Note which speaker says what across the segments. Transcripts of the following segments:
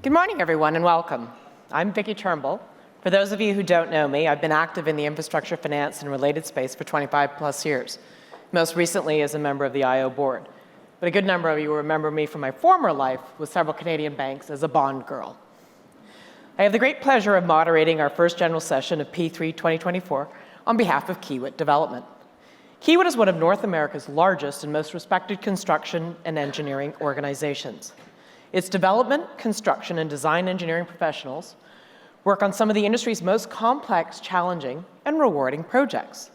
Speaker 1: Good morning, everyone, and welcome. I'm Vickie Turnbull. For those of you who don't know me, I've been active in the infrastructure, finance, and related space for 25 plus years, most recently as a member of the IO board. But a good number of you will remember me from my former life with several Canadian banks as a bond girl. I have the great pleasure of moderating our first general session of P3 2024 on behalf of Kiewit Development. Kiewit is one of North America's largest and most respected construction and engineering organizations. Its development, construction, and design engineering professionals work on some of the industry's most complex, challenging, and rewarding projects.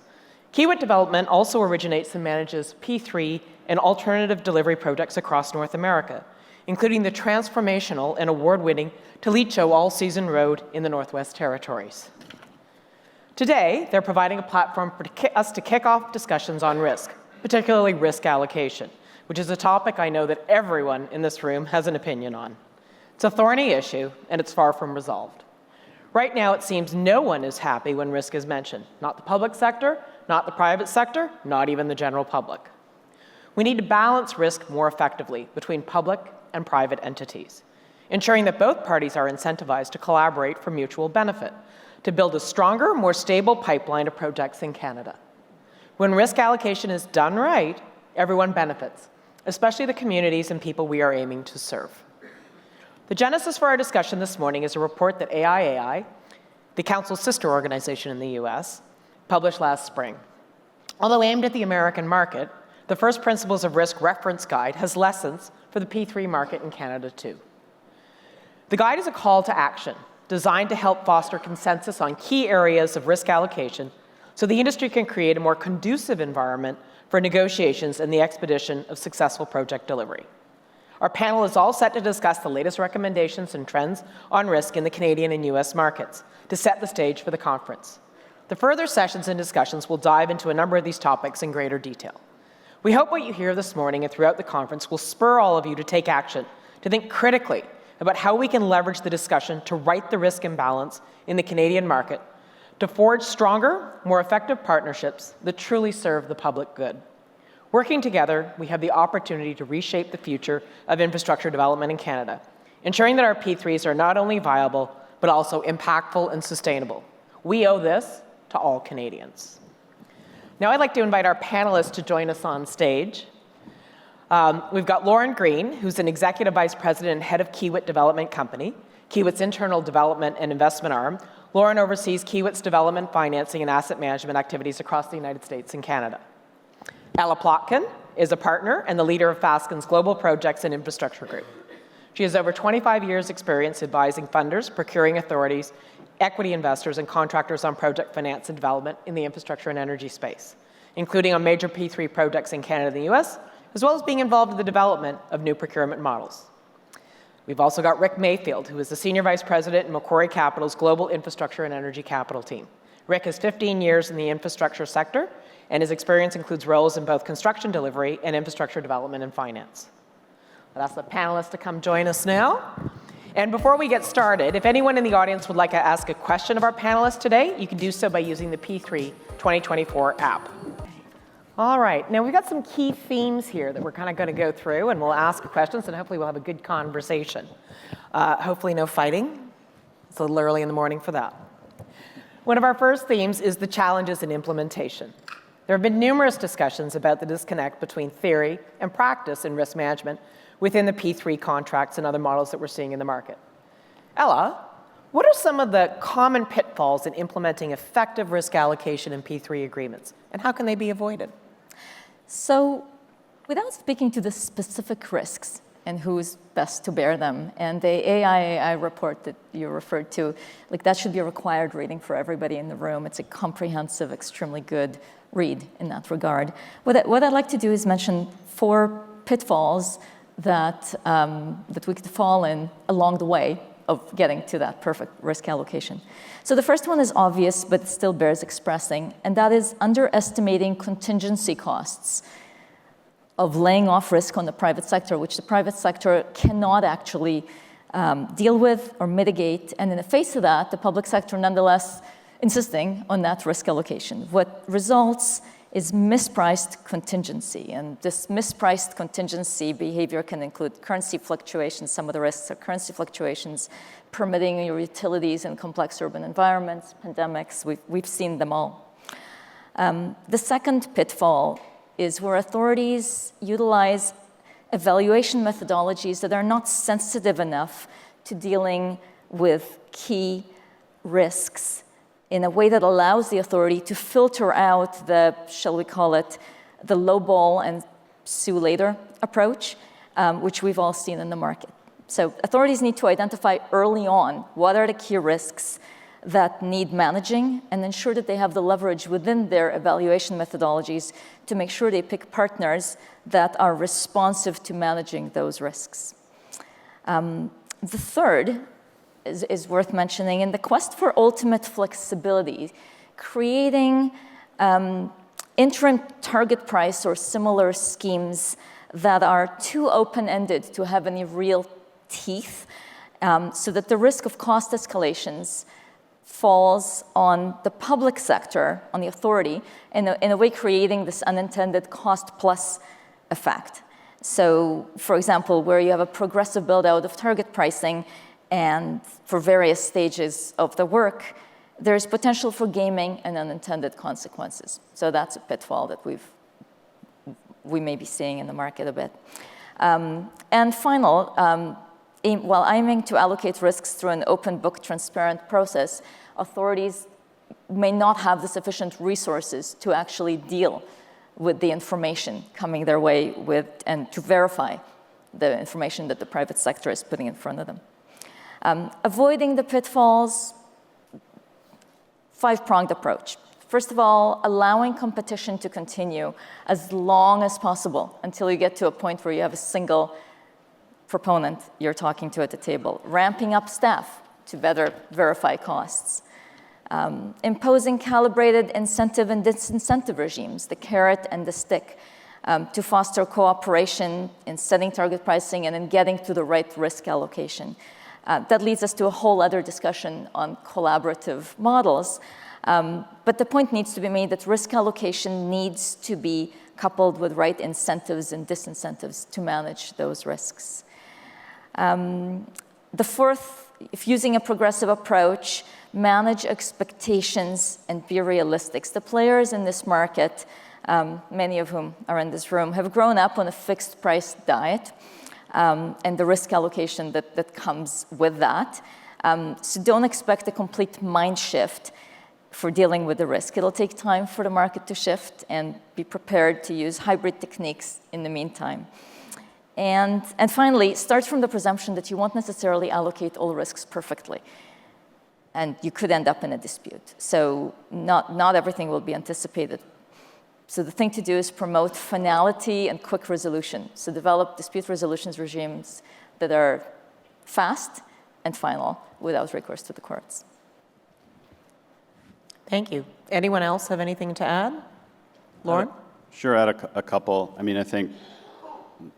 Speaker 1: Kiewit Development also originates and manages P3 and alternative delivery projects across North America, including the transformational and award-winning Toledo All-Season Road in the Northwest Territories. Today, they're providing a platform for us to kick off discussions on risk, particularly risk allocation, which is a topic I know that everyone in this room has an opinion on. It's a thorny issue, and it's far from resolved. Right now, it seems no one is happy when risk is mentioned. Not the public sector, not the private sector, not even the general public. We need to balance risk more effectively between public and private entities, ensuring that both parties are incentivized to collaborate for mutual benefit, to build a stronger, more stable pipeline of projects in Canada. When risk allocation is done right, everyone benefits, especially the communities and people we are aiming to serve. The genesis for our discussion this morning is a report that AIAI, the Council's sister organization in the U.S., published last spring. Although aimed at the American market, the First Principles of Risk Reference Guide has lessons for the P3 market in Canada too. The guide is a call to action designed to help foster consensus on key areas of risk allocation so the industry can create a more conducive environment for negotiations and the expedition of successful project delivery. Our panel is all set to discuss the latest recommendations and trends on risk in the Canadian and U.S. markets to set the stage for the conference. The further sessions and discussions will dive into a number of these topics in greater detail. We hope what you hear this morning and throughout the conference will spur all of you to take action, to think critically about how we can leverage the discussion to right the risk imbalance in the Canadian market, to forge stronger, more effective partnerships that truly serve the public good. Working together, we have the opportunity to reshape the future of infrastructure development in Canada, ensuring that our P3s are not only viable, but also impactful and sustainable. We owe this to all Canadians. Now I'd like to invite our panelists to join us on stage. We've got Lawren Green, who's an Executive Vice President and Head of Kiewit Development Company, Kiewit's internal development and investment arm. Lawren oversees Kiewit's development, financing, and asset management activities across the United States and Canada. Plotkin is a partner and the leader of Fasken's Global Projects and Infrastructure Group. She has over 25 years' experience advising funders, procuring authorities, equity investors, and contractors on project finance and development in the infrastructure and energy space, including on major P3 projects in Canada and the U.S., as well as being involved in the development of new procurement models. We've also got Rick Mayfield, who is the Senior Vice President in Macquarie Capital's Global Infrastructure and Energy Capital team. Rick has 15 years in the infrastructure sector, and his experience includes roles in both construction delivery and infrastructure development and finance. I'll ask the panelists to come join us now. And before we get started, if anyone in the audience would like to ask a question of our panelists today, you can do so by using the P3 2024 app. All right, now we've got some key themes here that we're kind of going to go through, and we'll ask questions, and hopefully we'll have a good conversation. Hopefully no fighting. It's a little early in the morning for that. One of our first themes is the challenges in implementation. There have been numerous discussions about the disconnect between theory and practice in risk management within the P3 contracts and other models that we're seeing in the market. Ella, what are some of the common pitfalls in implementing effective risk allocation in P3 agreements, and how can they be avoided?
Speaker 2: So, without speaking to the specific risks and who's best to bear them, and the AIAI report that you referred to, like that should be a required reading for everybody in the room. It's a comprehensive, extremely good read in that regard. What I'd like to do is mention 4 pitfalls that we could fall in along the way of getting to that perfect risk allocation. So the first one is obvious, but it still bears expressing, and that is underestimating contingency costs of laying off risk on the private sector, which the private sector cannot actually deal with or mitigate. And in the face of that, the public sector nonetheless insisting on that risk allocation. What results is mispriced contingency. And this mispriced contingency behavior can include currency fluctuations. Some of the risks are currency fluctuations, permitting your utilities in complex urban environments, pandemics. We've seen them all. The second pitfall is where authorities utilize evaluation methodologies that are not sensitive enough to dealing with key risks in a way that allows the authority to filter out the, shall we call it, the lowball and sue later approach, which we've all seen in the market. So authorities need to identify early on what are the key risks that need managing and ensure that they have the leverage within their evaluation methodologies to make sure they pick partners that are responsive to managing those risks. The third is worth mentioning in the quest for ultimate flexibility, creating interim target price or similar schemes that are too open-ended to have any real teeth, so that the risk of cost escalations falls on the public sector, on the authority, in a way creating this unintended cost-plus effect. So, for example, where you have a progressive build-out of target pricing and for various stages of the work, there's potential for gaming and unintended consequences. So that's a pitfall that we may be seeing in the market a bit. And final, while aiming to allocate risks through an open book, transparent process, authorities may not have the sufficient resources to actually deal with the information coming their way and to verify the information that the private sector is putting in front of them. Avoiding the pitfalls, five-pronged approach. First of all, allowing competition to continue as long as possible until you get to a point where you have a single proponent you're talking to at the table. Ramping up staff to better verify costs. Imposing calibrated incentive and disincentive regimes, the carrot and the stick, to foster cooperation in setting target pricing and in getting to the right risk allocation. That leads us to a whole other discussion on collaborative models. But the point needs to be made that risk allocation needs to be coupled with right incentives and disincentives to manage those risks. The fourth, if using a progressive approach, manage expectations and be realistic. The players in this market, many of whom are in this room, have grown up on a fixed price diet. And the risk allocation that comes with that. So don't expect a complete mind shift for dealing with the risk. It'll take time for the market to shift, and be prepared to use hybrid techniques in the meantime. And finally, start from the presumption that you won't necessarily allocate all risks perfectly. And you could end up in a dispute. So not everything will be anticipated. So the thing to do is promote finality and quick resolution. So develop dispute resolution regimes that are fast and final without recourse to the courts.
Speaker 1: Thank you. Anyone else have anything to add? Lawren?
Speaker 3: Sure, add a couple. I mean, I think,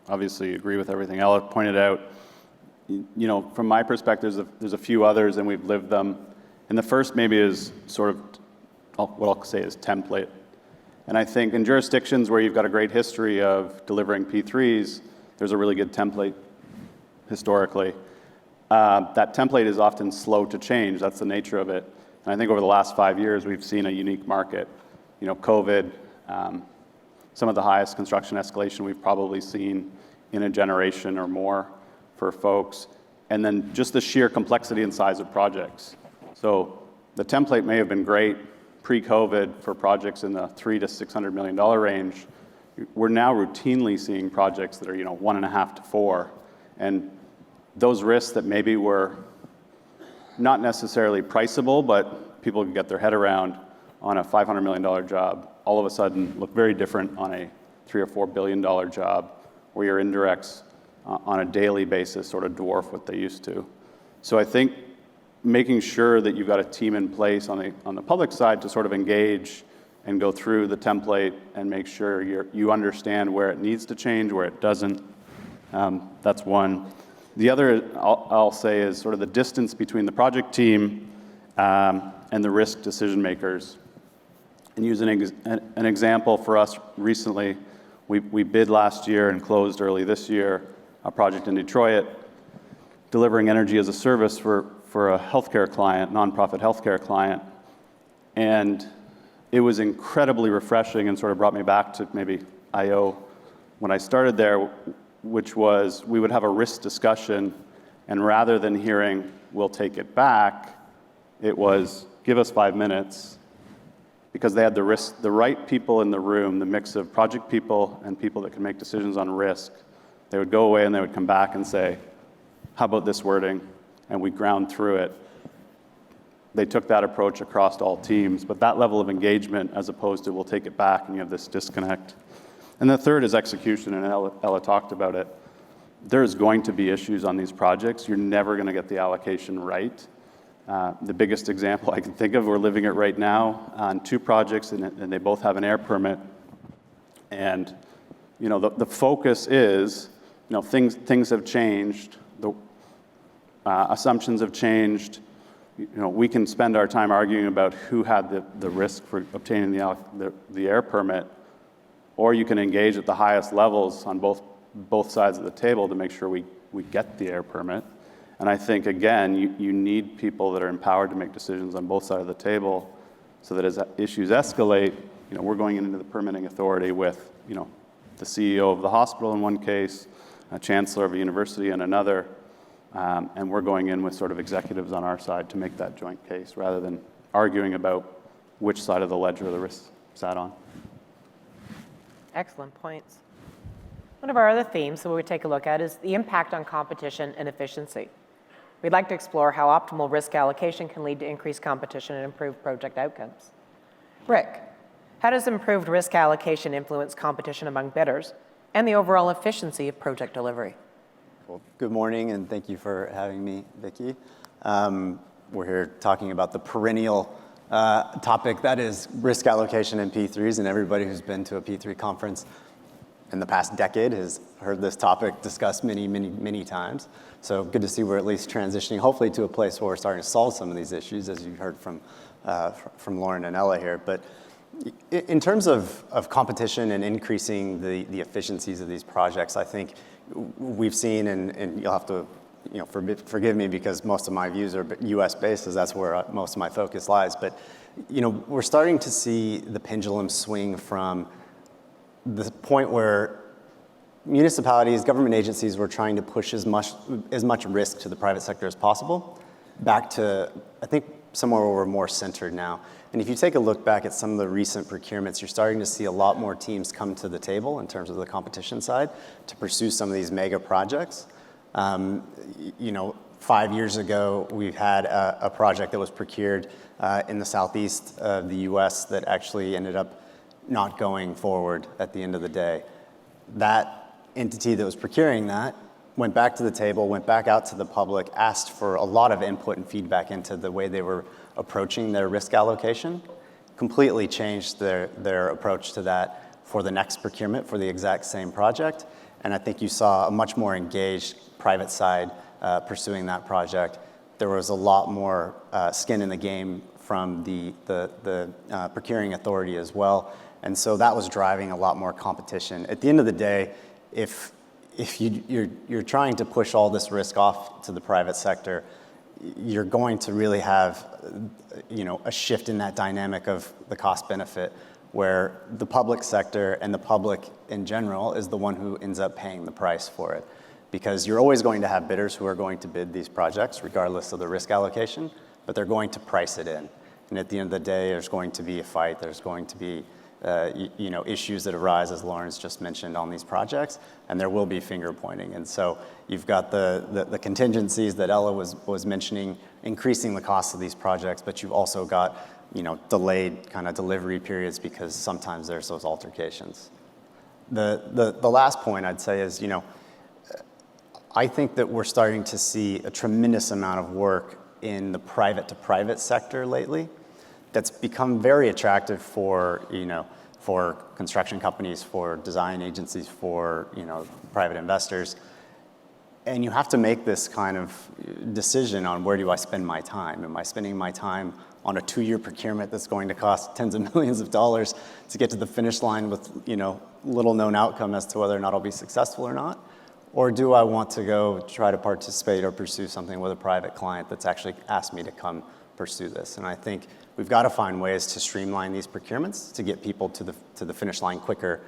Speaker 3: obviously, agree with everything Ella pointed out. You know, from my perspective, there's a few others, and we've lived them. And the first maybe is sort of, what I'll say is template. And I think in jurisdictions where you've got a great history of delivering P3s, there's a really good template historically. That template is often slow to change. That's the nature of it. And I think over the last 5 years, we've seen a unique market. You know, COVID, some of the highest construction escalation we've probably seen in a generation or more for folks. And then just the sheer complexity and size of projects. So the template may have been great pre-COVID for projects in the $300 to $600 million range. We're now routinely seeing projects that are, you know, 1.5 to 4. And those risks that maybe were not necessarily priceable, but people could get their head around on a $500 million job, all of a sudden look very different on a $3 or $4 billion job, where your indirects on a daily basis sort of dwarf what they used to. So I think making sure that you've got a team in place on the public side to sort of engage and go through the template and make sure you understand where it needs to change, where it doesn't. That's one. The other I'll say is sort of the distance between the project team and the risk decision makers And use an example for us recently, we bid last year and closed early this year a project in Detroit, delivering energy as a service for a healthcare client, nonprofit healthcare client. And it was incredibly refreshing and sort of brought me back to maybe I.O. when I started there, which was we would have a risk discussion, and rather than hearing, we'll take it back, it was, give us 5 minutes, because they had the right people in the room, the mix of project people and people that can make decisions on risk. They would go away and they would come back and say, how about this wording? And we ground through it. They took that approach across all teams, but that level of engagement as opposed to we'll take it back and you have this disconnect. And the third is execution, and Ella talked about it. There's going to be issues on these projects. You're never going to get the allocation right. The biggest example I can think of, we're living it right now on 2 projects, and they both have an air permit. And the focus is, things have changed, the assumptions have changed. We can spend our time arguing about who had the risk for obtaining the air permit, or you can engage at the highest levels on both sides of the table to make sure we get the air permit. And I think, again, you need people that are empowered to make decisions on both sides of the table so that as issues escalate, we're going into the permitting authority with, the CEO of the hospital in one case, a chancellor of a university in another, and we're going in with sort of executives on our side to make that joint case rather than arguing about which side of the ledger the risk sat on.
Speaker 1: Excellent points. One of our other themes that we would take a look at is the impact on competition and efficiency. We'd like to explore how optimal risk allocation can lead to increased competition and improved project outcomes. Rick, how does improved risk allocation influence competition among bidders and the overall efficiency of project delivery?
Speaker 4: Well, good morning, and thank you for having me, Vickie. We're here talking about the perennial topic that is risk allocation in P3s, and everybody who's been to a P3 conference in the past decade has heard this topic discussed many, many, many times. So good to see we're at least transitioning, hopefully, to a place where we're starting to solve some of these issues, as you heard from Lawren and Ella here. But in terms of competition and increasing the efficiencies of these projects, I think we've seen, and you'll have to forgive me because most of my views are U.S. based, as that's where most of my focus lies. But we're starting to see the pendulum swing from the point where municipalities, government agencies were trying to push as much risk to the private sector as possible, back to, I think, somewhere where we're more centered now. And if you take a look back at some of the recent procurements, you're starting to see a lot more teams come to the table in terms of the competition side to pursue some of these mega projects. 5 years ago, we've had a project that was procured in the southeast of the U.S. that actually ended up not going forward at the end of the day. That entity that was procuring that went back to the table, went back out to the public, asked for a lot of input and feedback into the way they were approaching their risk allocation, completely changed their approach to that for the next procurement for the exact same project. And I think you saw a much more engaged private side pursuing that project. There was a lot more skin in the game from the procuring authority as well. And so that was driving a lot more competition. At the end of the day, if you're trying to push all this risk off to the private sector, you're going to really have a shift in that dynamic of the cost benefit, where the public sector and the public in general is the one who ends up paying the price for it. Because you're always going to have bidders who are going to bid these projects regardless of the risk allocation, but they're going to price it in. And at the end of the day, there's going to be a fight. There's going to be issues that arise, as Lawren's just mentioned, on these projects, and there will be finger pointing. And so you've got the contingencies that Ella was mentioning, increasing the cost of these projects, but you've also got delayed kind of delivery periods because sometimes there's those altercations. The last point I'd say is, I think that we're starting to see a tremendous amount of work in the private to private sector lately that's become very attractive for construction companies, for design agencies, for private investors. And you have to make this kind of decision on where do I spend my time. Am I spending my time on a 2-year procurement that's going to cost tens of millions of dollars to get to the finish line with, little known outcome as to whether or not I'll be successful or not? Or do I want to go try to participate or pursue something with a private client that's actually asked me to come pursue this? And I think we've got to find ways to streamline these procurements to get people to the finish line quicker,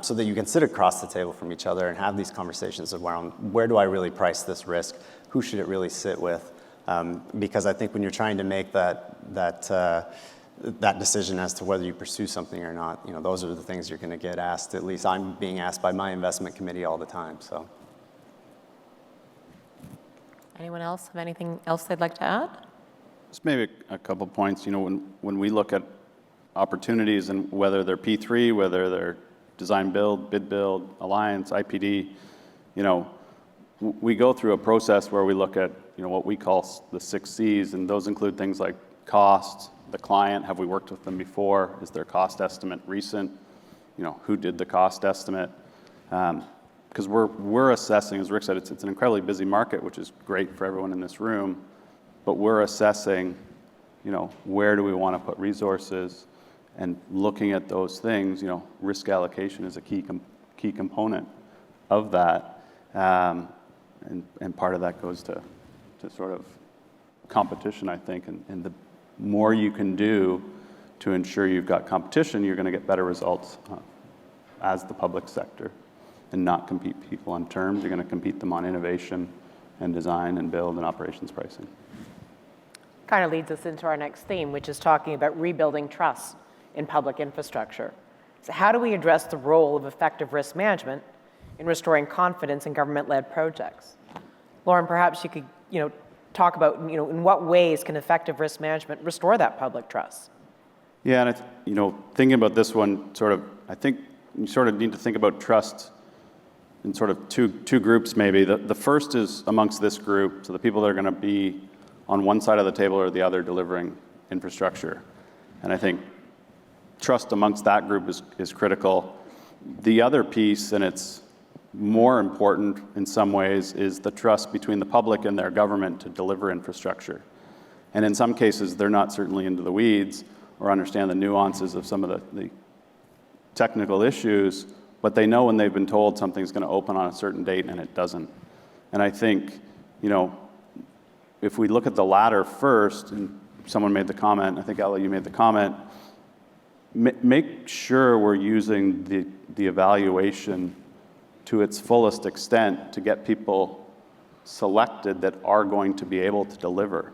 Speaker 4: so that you can sit across the table from each other and have these conversations around where do I really price this risk? Who should it really sit with? Because I think when you're trying to make that decision as to whether you pursue something or not, those are the things you're going to get asked. At least I'm being asked by my investment committee all the time. So,
Speaker 1: anyone else have anything else they'd like to add?
Speaker 3: Just maybe a couple points. When we look at opportunities and whether they're P3, whether they're design build, bid build, alliance, IPD, we go through a process where we look at what we call the 6 C's, and those include things like cost, the client, have we worked with them before? Is their cost estimate recent? Who did the cost estimate? Because we're assessing, as Rick said, it's an incredibly busy market, which is great for everyone in this room, but we're assessing, where do we want to put resources, and looking at those things. Risk allocation is a key component of that, and part of that goes to sort of competition, I think, and the more you can do to ensure you've got competition, you're going to get better results as the public sector, and not compete people on terms. You're going to compete them on innovation and design and build and operations pricing.
Speaker 1: Kind of leads us into our next theme, which is talking about rebuilding trust in public infrastructure. So how do we address the role of effective risk management in restoring confidence in government-led projects? Lawren, perhaps you could, talk about, in what ways can effective risk management restore that public trust?
Speaker 3: Yeah, and thinking about this one, I think you sort of need to think about trust in sort of two groups maybe. The first is amongst this group, so the people that are going to be on one side of the table or the other delivering infrastructure. And I think trust amongst that group is critical. The other piece, and it's more important in some ways, is the trust between the public and their government to deliver infrastructure. And in some cases, they're not certainly into the weeds or understand the nuances of some of the technical issues, but they know when they've been told something's going to open on a certain date and it doesn't. And I think, if we look at the latter first, and someone made the comment, I think Ella, you made the comment, make sure we're using the evaluation to its fullest extent to get people selected that are going to be able to deliver.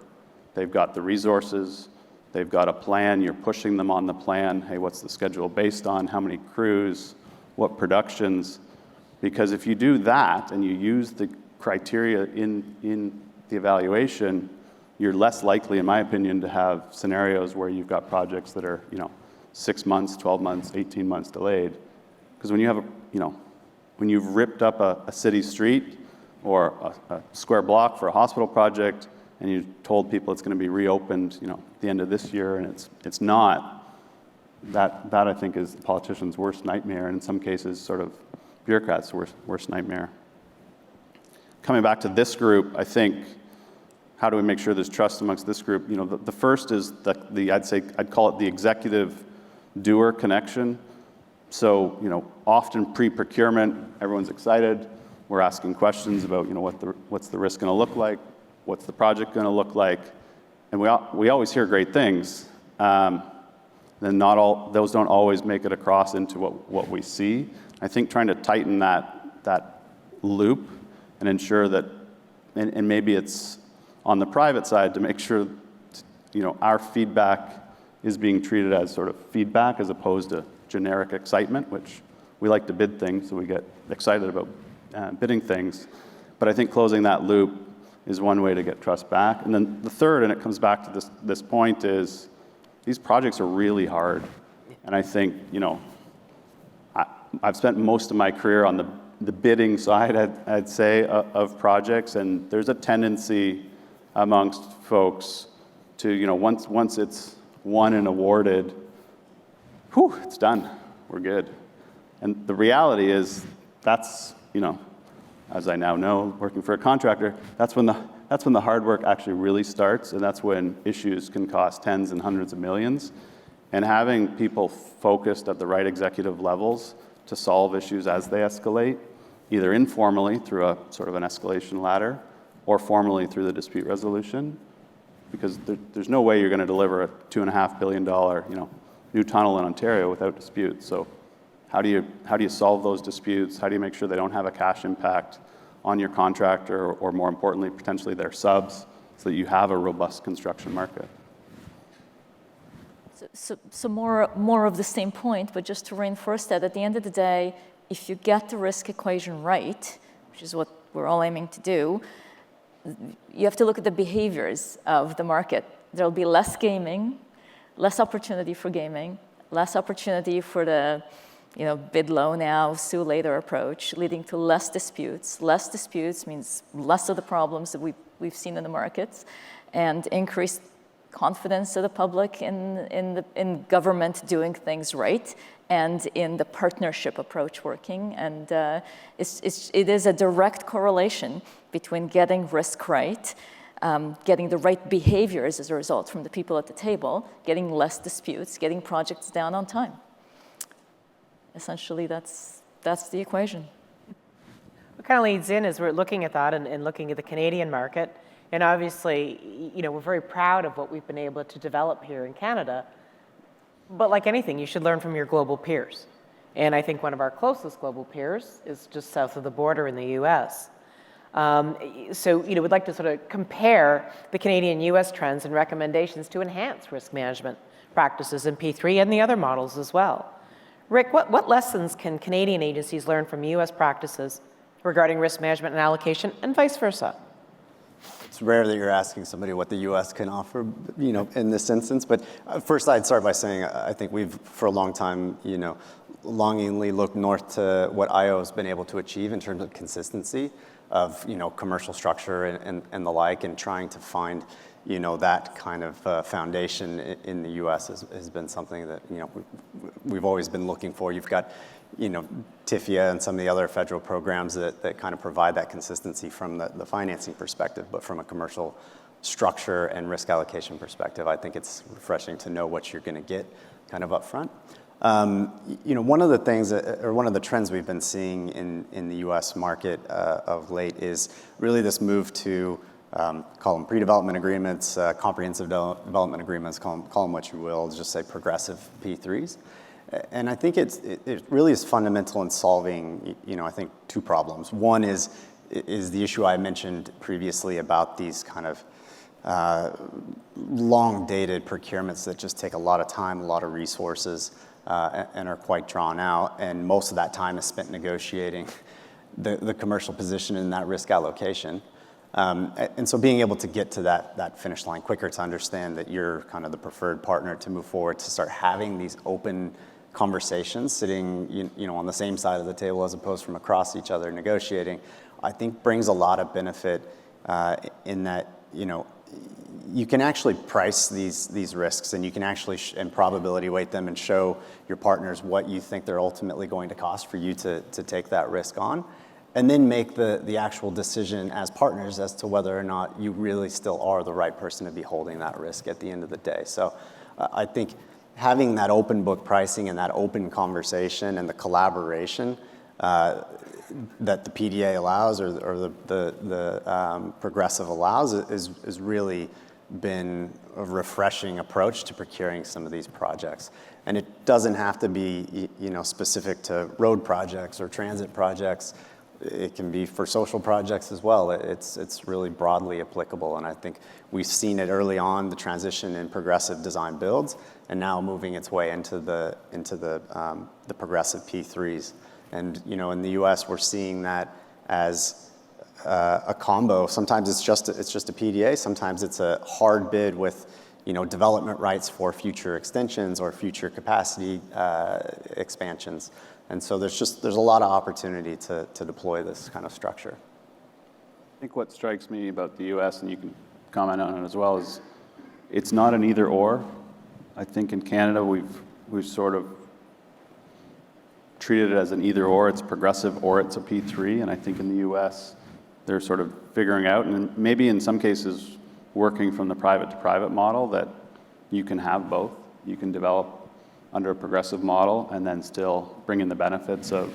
Speaker 3: They've got the resources, they've got a plan, you're pushing them on the plan. Hey, what's the schedule based on? How many crews? What productions? Because if you do that and you use the criteria in the evaluation, you're less likely, in my opinion, to have scenarios where you've got projects that are, 6 months, 12 months, 18 months delayed. Because when you have when you've ripped up a city street or a square block for a hospital project, and you've told people it's going to be reopened, at the end of this year, and it's not, that I think is the politician's worst nightmare, and in some cases, sort of bureaucrats' worst nightmare. Coming back to this group, I think, how do we make sure there's trust amongst this group? The first is I'd call it the executive doer connection. So, often pre-procurement, everyone's excited. We're asking questions about, what's the risk going to look like? What's the project going to look like? And we always hear great things. Then those don't always make it across into what we see. I think trying to tighten that loop and ensure that, and maybe it's on the private side to make sure, our feedback is being treated as sort of feedback as opposed to generic excitement, which we like to bid things, so we get excited about bidding things. But I think closing that loop is one way to get trust back. And then the third, and it comes back to this point, is these projects are really hard. And I think, I've spent most of my career on the bidding side, I'd say, of projects, and there's a tendency amongst folks to, once it's won and awarded, it's done, we're good. And the reality is that's as I now know, working for a contractor, that's when the hard work actually really starts, and that's when issues can cost tens and hundreds of millions. And having people focused at the right executive levels to solve issues as they escalate, either informally through a sort of an escalation ladder, or formally through the dispute resolution, because there's no way you're going to deliver a $2.5 billion, new tunnel in Ontario without disputes. So how do you solve those disputes? How do you make sure they don't have a cash impact on your contractor, or more importantly, potentially their subs, so that you have a robust construction market?
Speaker 2: So more of the same point, but just to reinforce that, at the end of the day, if you get the risk equation right, which is what we're all aiming to do, you have to look at the behaviors of the market. There'll be less gaming, less opportunity for gaming, less opportunity for the bid low now, sue later approach, leading to less disputes. Less disputes means less of the problems that we've seen in the markets, and increased confidence of the public in government doing things right, and in the partnership approach working. And it is a direct correlation between getting risk right, getting the right behaviors as a result from the people at the table, getting less disputes, getting projects down on time. Essentially, that's the equation.
Speaker 1: What kind of leads in is we're looking at that and looking at the Canadian market. And obviously, we're very proud of what we've been able to develop here in Canada. But like anything, you should learn from your global peers. And I think one of our closest global peers is just south of the border in the U.S. So, we'd like to sort of compare the Canadian and U.S. trends and recommendations to enhance risk management practices in P3 and the other models as well. Rick, what lessons can Canadian agencies learn from U.S. practices regarding risk management and allocation, and vice versa?
Speaker 4: It's rare that you're asking somebody what the U.S. can offer, in this instance. But first, I'd start by saying I think we've, for a long time, longingly looked north to what IO has been able to achieve in terms of consistency of, commercial structure and the like, and trying to find, that kind of foundation in the U.S. has been something that, we've always been looking for. You've got, TIFIA and some of the other federal programs that kind of provide that consistency from the financing perspective, but from a commercial structure and risk allocation perspective, I think it's refreshing to know what you're going to get kind of up front. One of the things, or one of the trends we've been seeing in the U.S. market of late is really this move to call them pre-development agreements, comprehensive development agreements, call them what you will, just say progressive P3s. And I think it really is fundamental in solving, I think, two problems. One is the issue I mentioned previously about these kind of long-dated procurements that just take a lot of time, a lot of resources, and are quite drawn out. And most of that time is spent negotiating the commercial position in that risk allocation. And so being able to get to that finish line quicker, to understand that you're kind of the preferred partner to move forward, to start having these open conversations, sitting on the same side of the table as opposed from across each other negotiating, I think brings a lot of benefit in that, you can actually price these risks, and you can actually and probability weight them and show your partners what you think they're ultimately going to cost for you to take that risk on, and then make the actual decision as partners as to whether or not you really still are the right person to be holding that risk at the end of the day. So I think having that open book pricing and that open conversation and the collaboration that the PDA allows, or the progressive allows, is really been a refreshing approach to procuring some of these projects. And it doesn't have to be specific to road projects or transit projects. It can be for social projects as well. It's really broadly applicable, and I think we've seen it early on, the transition in progressive design builds, and now moving its way into the progressive P3s. And in the U.S. we're seeing that as a combo. Sometimes it's just a PDA. Sometimes it's a hard bid with development rights for future extensions or future capacity expansions. And so there's a lot of opportunity to deploy this kind of structure.
Speaker 3: I think what strikes me about the U.S., and you can comment on it as well, is it's not an either or. I think in Canada we've sort of treated as an either or. It's progressive or it's a P3. And I think in the U.S., they're sort of figuring out, and maybe in some cases, working from the private to private model, that you can have both. You can develop under a progressive model and then still bring in the benefits of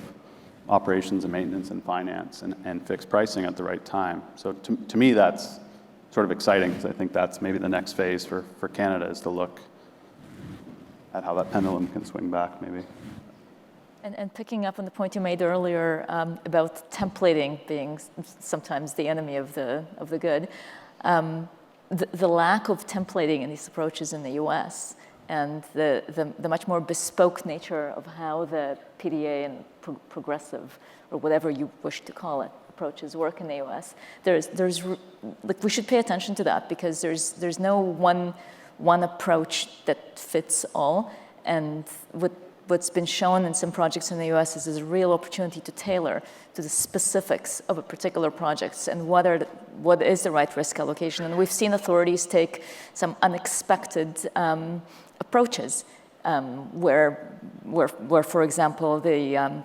Speaker 3: operations and maintenance and finance and fixed pricing at the right time. So to me, that's sort of exciting, because I think that's maybe the next phase for Canada, is to look at how that pendulum can swing back maybe.
Speaker 2: And picking up on the point you made earlier about templating being sometimes the enemy of the good, the lack of templating in these approaches in the U.S. and the much more bespoke nature of how the PDA and progressive, or whatever you wish to call it, approaches work in the U.S. Like, we should pay attention to that, because there's no one approach that fits all, and what's been shown in some projects in the U.S. is there's a real opportunity to tailor to the specifics of a particular project and what is the right risk allocation. And we've seen authorities take some unexpected approaches where, for example, the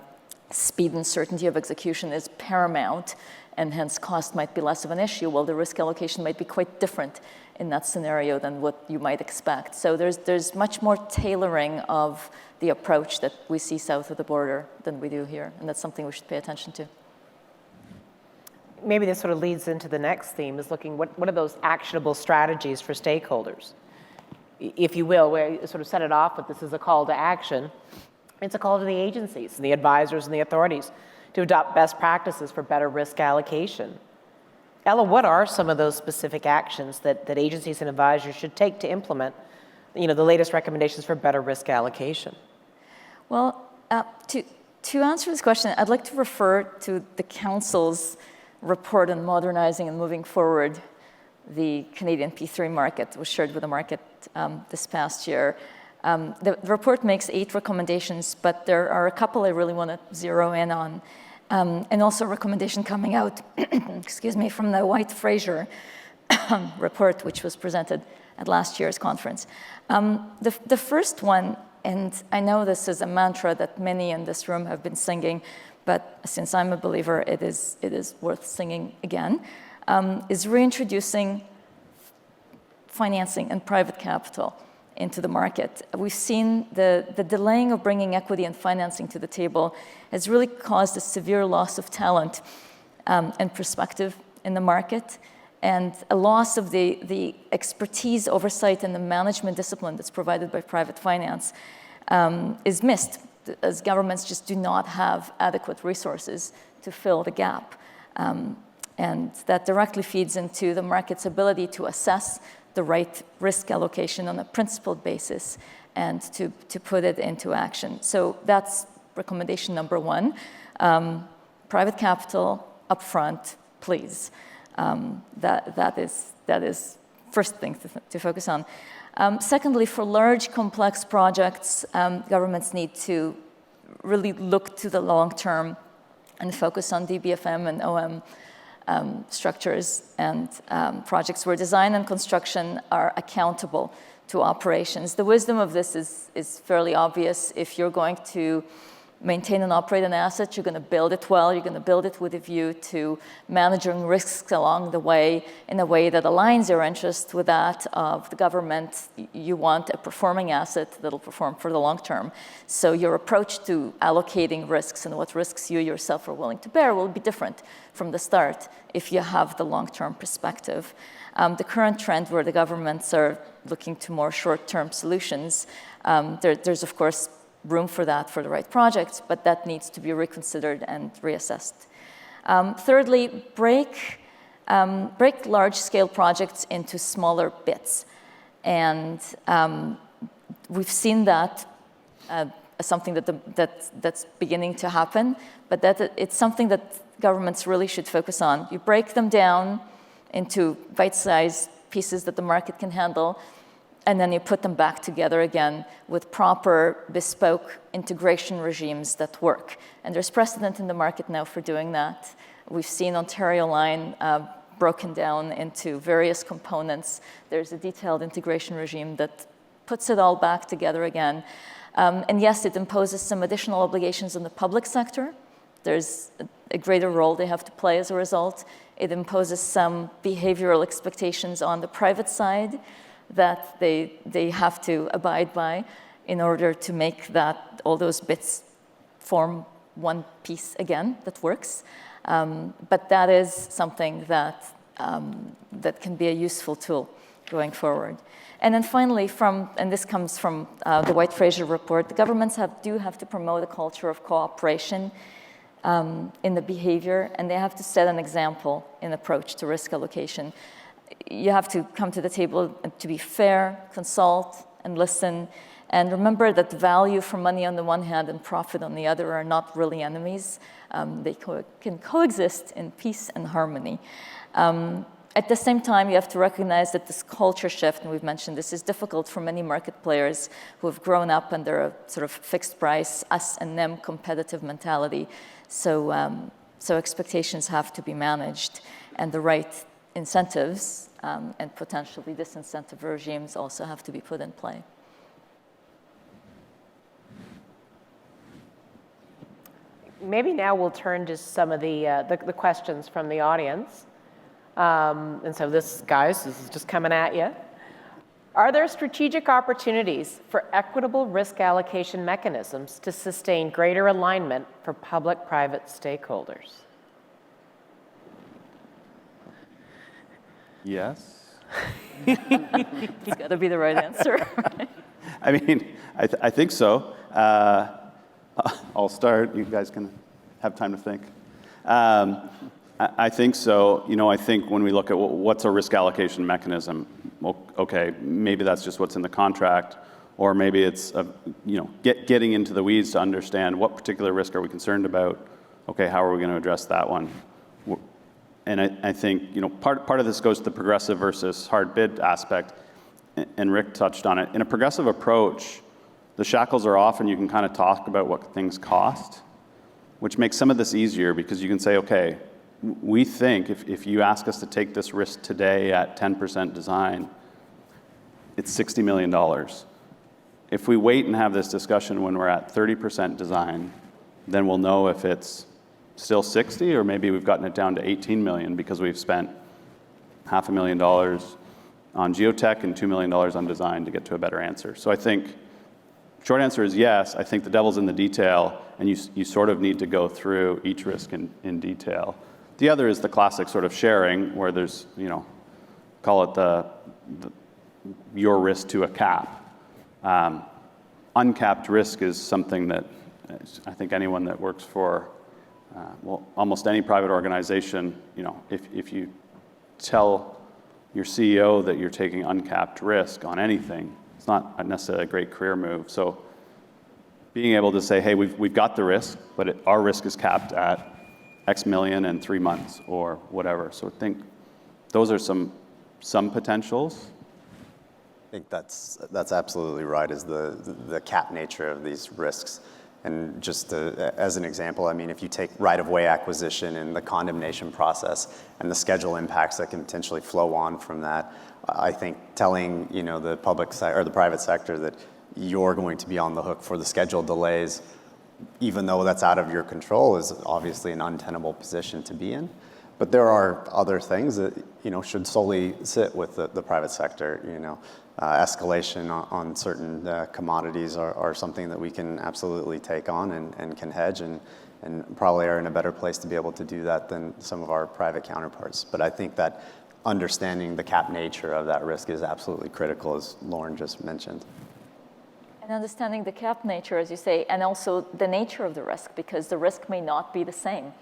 Speaker 2: speed and certainty of execution is paramount, and hence cost might be less of an issue. Well, the risk allocation might be quite different in that scenario than what you might expect. So there's much more tailoring of the approach that we see south of the border than we do here, and that's something we should pay attention to.
Speaker 1: Maybe this sort of leads into the next theme, is looking what are those actionable strategies for stakeholders, if you will, where you sort of set it off with this is a call to action. It's a call to the agencies and the advisors and the authorities to adopt best practices for better risk allocation. Ella, what are some of those specific actions that agencies and advisors should take to implement, the latest recommendations for better risk allocation?
Speaker 2: Well, to answer this question, I'd like to refer to the Council's report on modernizing and moving forward the Canadian P3 market. It was shared with the market this past year. The report makes 8 recommendations, but there are a couple I really want to zero in on. And also a recommendation coming out, excuse me, from the White-Fraser report, which was presented at last year's conference. The first one, and I know this is a mantra that many in this room have been singing, but since I'm a believer, it is worth singing again, is reintroducing financing and private capital into the market. We've seen the delaying of bringing equity and financing to the table has really caused a severe loss of talent and perspective in the market, and a loss of the expertise, oversight, and the management discipline that's provided by private finance is missed, as governments just do not have adequate resources to fill the gap. And that directly feeds into the market's ability to assess the right risk allocation on a principled basis and to put it into action. So that's recommendation number 1. Private capital upfront, please. That is first thing to focus on. Secondly, for large, complex projects, governments need to really look to the long term and focus on DBFM and OM structures and projects where design and construction are accountable to operations. The wisdom of this is fairly obvious. If you're going to maintain and operate an asset, you're going to build it well, you're going to build it with a view to managing risks along the way in a way that aligns your interest with that of the government. You want a performing asset that'll perform for the long term. So your approach to allocating risks and what risks you yourself are willing to bear will be different from the start if you have the long-term perspective. The current trend where the governments are looking to more short-term solutions, there's of course room for that for the right projects, but that needs to be reconsidered and reassessed. Thirdly, break large-scale projects into smaller bits. And we've seen that as something that's beginning to happen, but that it's something that governments really should focus on. You break them down into bite-sized pieces that the market can handle, and then you put them back together again with proper bespoke integration regimes that work. And there's precedent in the market now for doing that. We've seen Ontario Line broken down into various components. There's a detailed integration regime that puts it all back together again. And yes, it imposes some additional obligations on the public sector. There's a greater role they have to play as a result. It imposes some behavioral expectations on the private side that they have to abide by in order to make that all those bits form one piece again that works. But that is something that can be a useful tool going forward. And then finally, and this comes from the White-Fraser report, the governments do have to promote a culture of cooperation in the behavior, and they have to set an example in approach to risk allocation. You have to come to the table to be fair, consult, and listen, and remember that value for money on the one hand and profit on the other are not really enemies. They can coexist in peace and harmony. At the same time, you have to recognize that this culture shift, and we've mentioned this, is difficult for many market players who have grown up under a sort of fixed price, us and them competitive mentality. So expectations have to be managed, and the right incentives and potentially disincentive regimes also have to be put in play.
Speaker 1: Maybe now we'll turn to some of the questions from the audience. And so this is just coming at you. Are there strategic opportunities for equitable risk allocation mechanisms to sustain greater alignment for public-private stakeholders?
Speaker 3: Yes.
Speaker 2: It's got to be the right answer.
Speaker 3: I mean, I think so. I'll start. You guys can have time to think. I think so. You know, I think when we look at what's a risk allocation mechanism, well, okay, maybe that's just what's in the contract, or maybe it's getting into the weeds to understand what particular risk are we concerned about. Okay, how are we going to address that one? And I think part of this goes to the progressive versus hard bid aspect, and Rick touched on it. In a progressive approach, the shackles are off, and you can kind of talk about what things cost, which makes some of this easier because you can say, okay, we think if you ask us to take this risk today at 10% design, it's $60 million. If we wait and have this discussion when we're at 30% design, then we'll know if it's still 60 or maybe we've gotten it down to 18 million because we've spent $500,000 on geotech and $2 million on design to get to a better answer. So I think short answer is yes. I think the devil's in the detail, and you sort of need to go through each risk in detail. The other is the classic sort of sharing where there's, call it your risk to a cap. Uncapped risk is something that I think anyone that works for, almost any private organization, if you tell your CEO that you're taking uncapped risk on anything, it's not necessarily a great career move. So being able to say, hey, we've got the risk, but our risk is capped at X million in 3 months or whatever. So I think those are some potentials.
Speaker 4: I think that's absolutely right, is the cap nature of these risks. And just as an example, I mean, if you take right-of-way acquisition and the condemnation process and the schedule impacts that can potentially flow on from that, I think telling the public or the private sector that you're going to be on the hook for the schedule delays, even though that's out of your control, is obviously an untenable position to be in. But there are other things that should solely sit with the private sector. Escalation on certain commodities are something that we can absolutely take on and can hedge, and probably are in a better place to be able to do that than some of our private counterparts. But I think that understanding the cap nature of that risk is absolutely critical, as Lawren just mentioned.
Speaker 2: And understanding the cap nature, as you say, and also the nature of the risk, because the risk may not be the same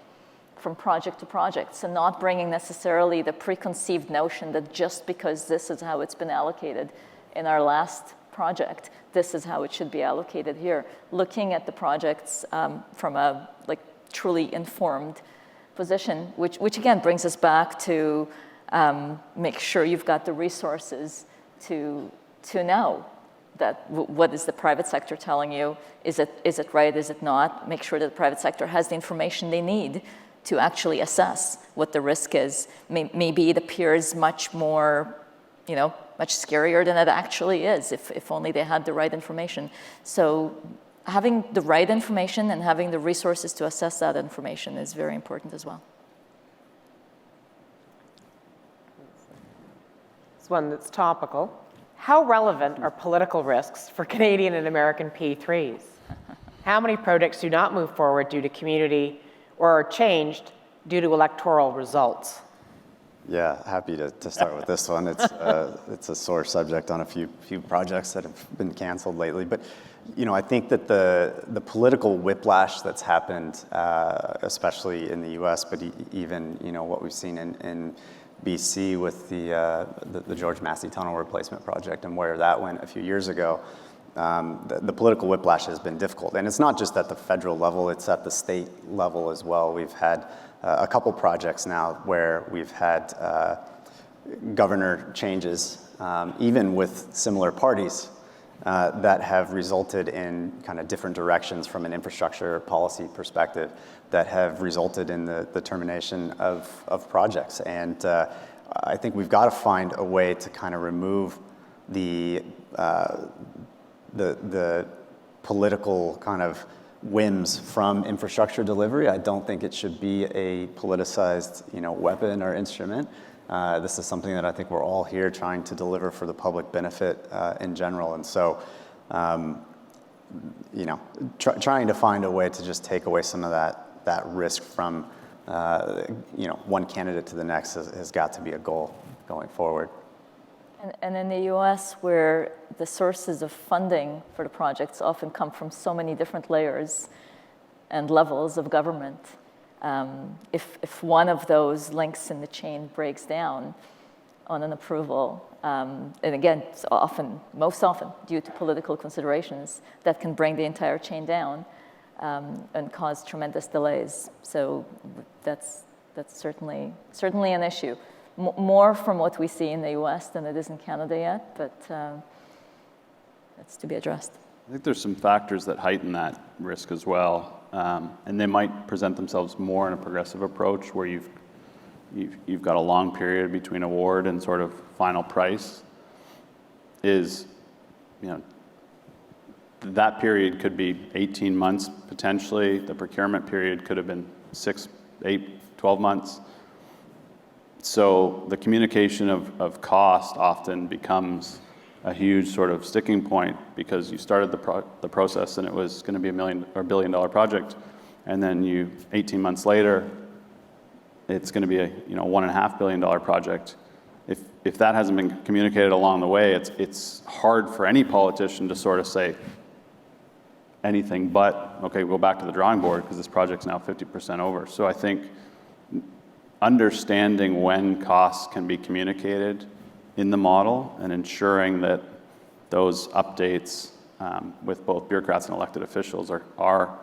Speaker 2: from project to project. So not bringing necessarily the preconceived notion that just because this is how it's been allocated in our last project, this is how it should be allocated here. Looking at the projects from a truly informed position, which again brings us back to make sure you've got the resources to know that what is the private sector telling you? Is it right? Is it not? Make sure that the private sector has the information they need to actually assess what the risk is. Maybe it appears much more much scarier than it actually is if only they had the right information. So having the right information and having the resources to assess that information is very important as well.
Speaker 1: It's one that's topical. How relevant are political risks for Canadian and American P3s? How many projects do not move forward due to community or are changed due to electoral results?
Speaker 4: Yeah, happy to start with this one. It's a sore subject on a few projects that have been canceled lately. But I think that the political whiplash that's happened, especially in the U.S., but even what we've seen in BC with the George Massey Tunnel Replacement Project and where that went a few years ago, the political whiplash has been difficult. And it's not just at the federal level, it's at the state level as well. We've had a couple projects now where we've had governor changes, even with similar parties, that have resulted in kind of different directions from an infrastructure policy perspective that have resulted in the termination of projects. And I think we've got to find a way to kind of remove the political kind of whims from infrastructure delivery. I don't think it should be a politicized, weapon or instrument. This is something that I think we're all here trying to deliver for the public benefit in general. And so, trying to find a way to just take away some of that risk from, one candidate to the next has got to be a goal going forward.
Speaker 2: And in the U.S., where the sources of funding for the projects often come from so many different layers and levels of government, if one of those links in the chain breaks down on an approval, and again, it's most often due to political considerations, that can bring the entire chain down and cause tremendous delays. So that's certainly an issue. More from what we see in the U.S. than it is in Canada yet, but that's to be addressed.
Speaker 3: I think there's some factors that heighten that risk as well, and they might present themselves more in a progressive approach where you've got a long period between award and sort of final price. That period could be 18 months potentially. The procurement period could have been 6, 8, 12 months. So the communication of cost often becomes a huge sort of sticking point because you started the process and it was going to be $1 million or $1 billion project, and then 18 months later, it's going to be a $1.5 billion project. If that hasn't been communicated along the way, it's hard for any politician to sort of say anything but, okay, we'll go back to the drawing board because this project's now 50% over. So I think understanding when costs can be communicated in the model and ensuring that those updates with both bureaucrats and elected officials are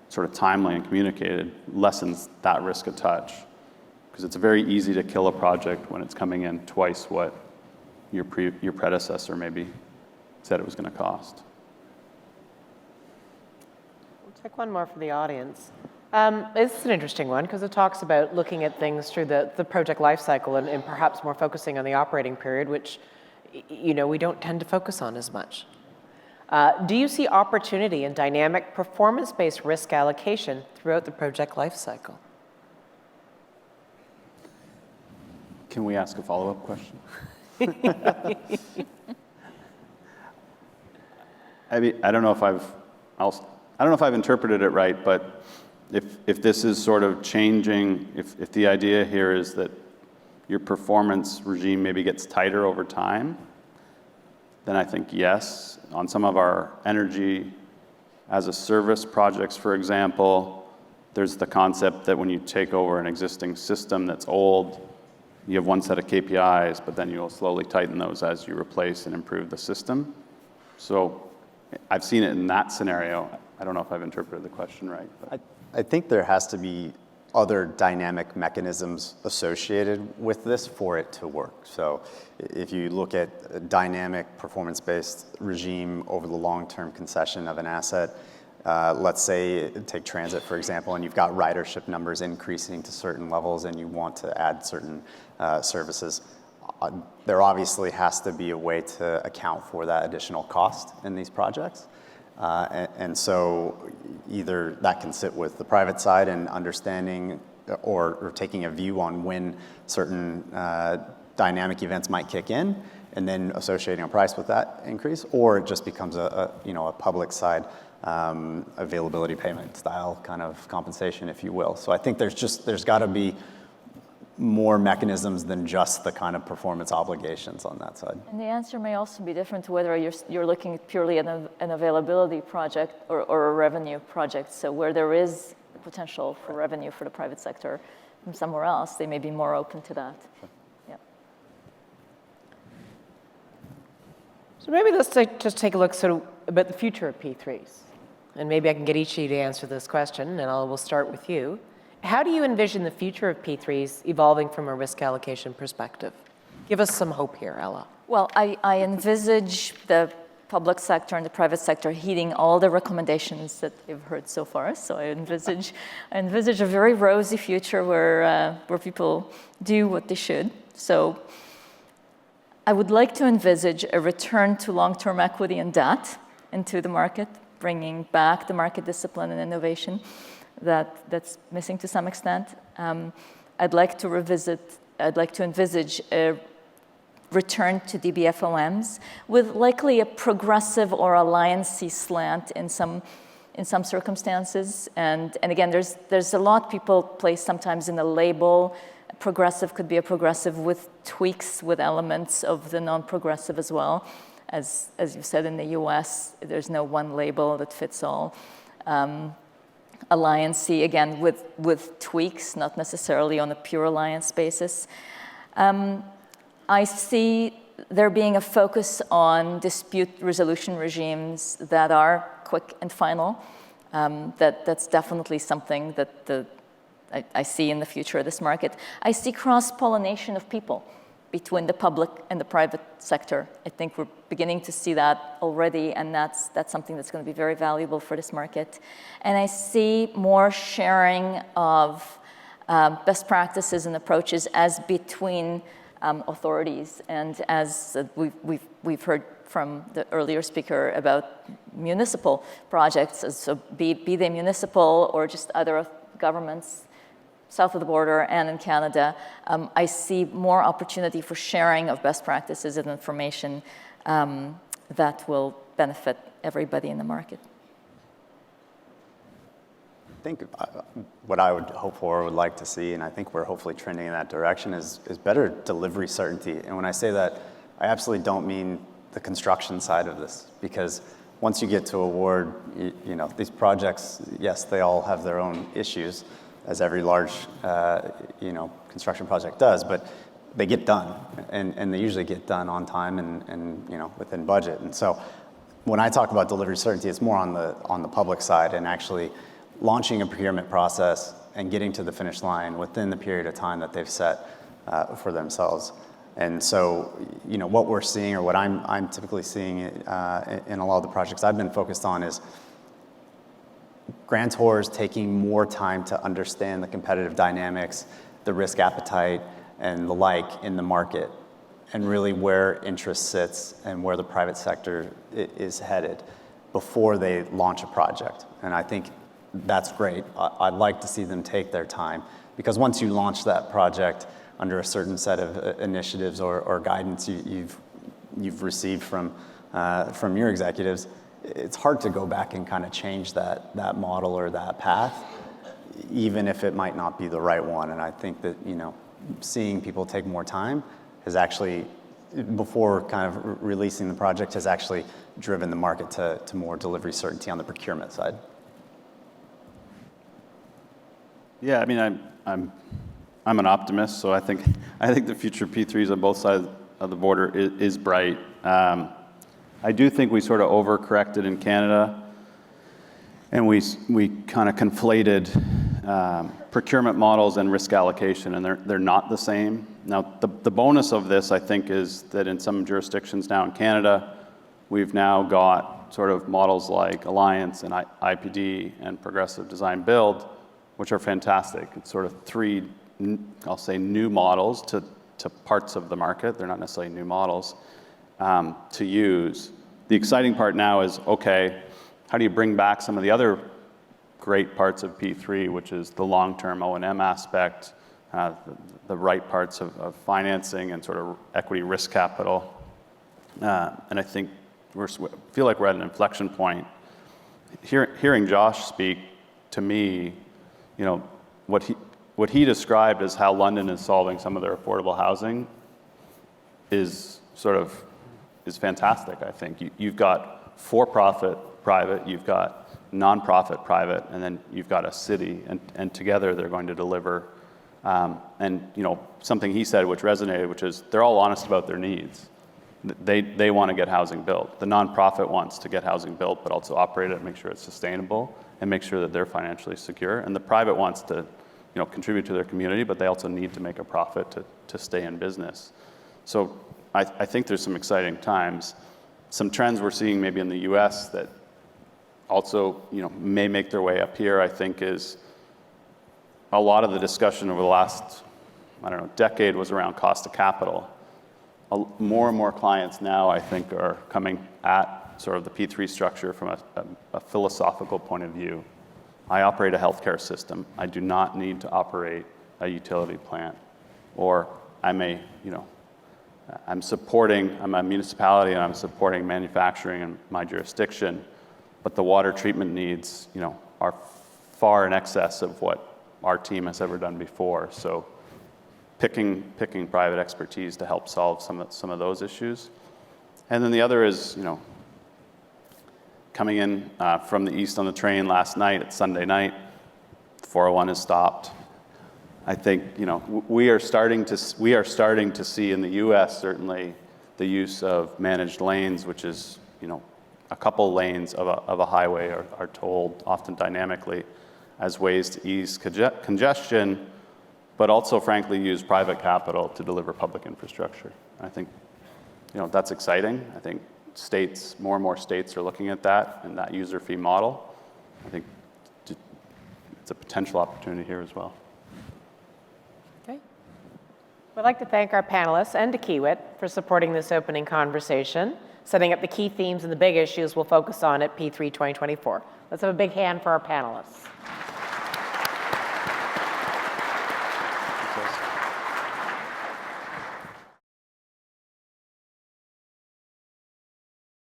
Speaker 3: sort of timely and communicated lessens that risk a touch. Because it's very easy to kill a project when it's coming in twice what your predecessor maybe said it was going to cost.
Speaker 1: We'll take one more from the audience. This is an interesting one because it talks about looking at things through the project life cycle and perhaps more focusing on the operating period, which we don't tend to focus on as much. Do you see opportunity in dynamic performance-based risk allocation throughout the project life cycle?
Speaker 3: Can we ask a follow-up question? I don't know if I've interpreted it right, but if this is sort of changing, if the idea here is that your performance regime maybe gets tighter over time, then I think yes. On some of our energy as a service projects, for example, there's the concept that when you take over an existing system that's old, you have one set of KPIs, but then you'll slowly tighten those as you replace and improve the system. So I've seen it in that scenario. I don't know if I've interpreted the question right. But
Speaker 4: I think there has to be other dynamic mechanisms associated with this for it to work. So if you look at a dynamic performance-based regime over the long-term concession of an asset, let's say take transit, for example, and you've got ridership numbers increasing to certain levels and you want to add certain services. there obviously has to be a way to account for that additional cost in these projects. And so either that can sit with the private side and understanding or taking a view on when certain dynamic events might kick in, and then associating a price with that increase, or it just becomes a public side availability payment style kind of compensation, if you will. So I think there's got to be more mechanisms than just the kind of performance obligations on that side.
Speaker 2: And the answer may also be different whether you're looking purely at an availability project or a revenue project. So where there is potential for revenue for the private sector from somewhere else, they may be more open to that.
Speaker 3: Sure.
Speaker 2: Yeah.
Speaker 1: So maybe let's just take a look sort of about the future of P3s. And maybe I can get each of you to answer this question, and we'll start with you. How do you envision the future of P3s evolving from a risk allocation perspective? Give us some hope here, Ella.
Speaker 2: Well, I envisage the public sector and the private sector heeding all the recommendations that we've heard so far. So I envisage a very rosy future where people do what they should. So I would like to envisage a return to long-term equity and debt into the market, bringing back the market discipline and innovation that's missing to some extent. I'd like to envisage a return to DBFOMs with likely a progressive or alliance-y slant in some circumstances. And again, there's a lot people place sometimes in a label. Progressive could be a progressive with tweaks with elements of the non-progressive as well. As you said, in the U.S., there's no one label that fits all. Alliance-y, again, with tweaks, not necessarily on a pure alliance basis. I see there being a focus on dispute resolution regimes that are quick and final. That's definitely something that I see in the future of this market. I see cross-pollination of people between the public and the private sector. I think we're beginning to see that already, and that's something that's going to be very valuable for this market. And I see more sharing of best practices and approaches as between authorities, and as we've heard from the earlier speaker about municipal projects, so be they municipal or just other governments south of the border and in Canada. I see more opportunity for sharing of best practices and information that will benefit everybody in the market.
Speaker 4: I think what I would hope for or would like to see, and I think we're hopefully trending in that direction, is better delivery certainty. And when I say that, I absolutely don't mean the construction side of this, because once you get to award, these projects, yes, they all have their own issues, as every large, construction project does, but they get done, and they usually get done on time and within budget. And so, when I talk about delivery certainty, it's more on the public side and actually launching a procurement process and getting to the finish line within the period of time that they've set for themselves. And so, what we're seeing, or what I'm typically seeing in a lot of the projects I've been focused on, is grantors taking more time to understand the competitive dynamics, the risk appetite, and the like in the market, and really where interest sits and where the private sector is headed before they launch a project. And I think that's great. I'd like to see them take their time, because once you launch that project under a certain set of initiatives or guidance you've received from your executives, it's hard to go back and kind of change that model or that path, even if it might not be the right one. And I think that, seeing people take more time has actually, before kind of releasing the project, has actually driven the market to more delivery certainty on the procurement side.
Speaker 3: Yeah, I mean, I'm an optimist, so I think the future P3s on both sides of the border is bright. I do think we sort of overcorrected in Canada, and we kind of conflated procurement models and risk allocation, and they're not the same. Now, the bonus of this, I think, is that in some jurisdictions now in Canada, we've now got sort of models like Alliance and IPD and Progressive Design Build, which are fantastic. It's sort of three, I'll say, new models to to parts of the market. They're not necessarily new models to use. The exciting part now is, okay, how do you bring back some of the other great parts of P3, which is the long-term O&M aspect, the right parts of financing and sort of equity risk capital. And I think feel like we're at an inflection point. Hearing Josh speak, to me, what he described as how London is solving some of their affordable housing is fantastic, I think. You've got for-profit private, you've got non-profit private, and then you've got a city, and together they're going to deliver. And something he said which resonated, which is they're all honest about their needs. They want to get housing built. The nonprofit wants to get housing built, but also operate it and make sure it's sustainable and make sure that they're financially secure. And the private wants to contribute to their community, but they also need to make a profit to stay in business. So I think there's some exciting times. Some trends we're seeing maybe in the U.S. that also may make their way up here, I think, is a lot of the discussion over the last, decade was around cost of capital. More and more clients now, I think, are coming at sort of the P3 structure from a philosophical point of view. I operate a healthcare system. I do not need to operate a utility plant. Or I'm a municipality and I'm supporting manufacturing in my jurisdiction, but the water treatment needs, are far in excess of what our team has ever done before. So picking private expertise to help solve some of those issues. And then the other is, coming in from the east on the train last night, it's Sunday night, 401 is stopped. I think, we are starting to see in the U.S. certainly the use of managed lanes, which is, a couple lanes of a highway are tolled, often dynamically, as ways to ease congestion, but also, frankly, use private capital to deliver public infrastructure. I think, that's exciting. I think more and more states are looking at that and that user fee model. I think it's a potential opportunity here as well.
Speaker 1: Okay. We'd like to thank our panelists and to Kiewit for supporting this opening conversation, setting up the key themes and the big issues we'll focus on at P3 2024. Let's have a big hand for our panelists.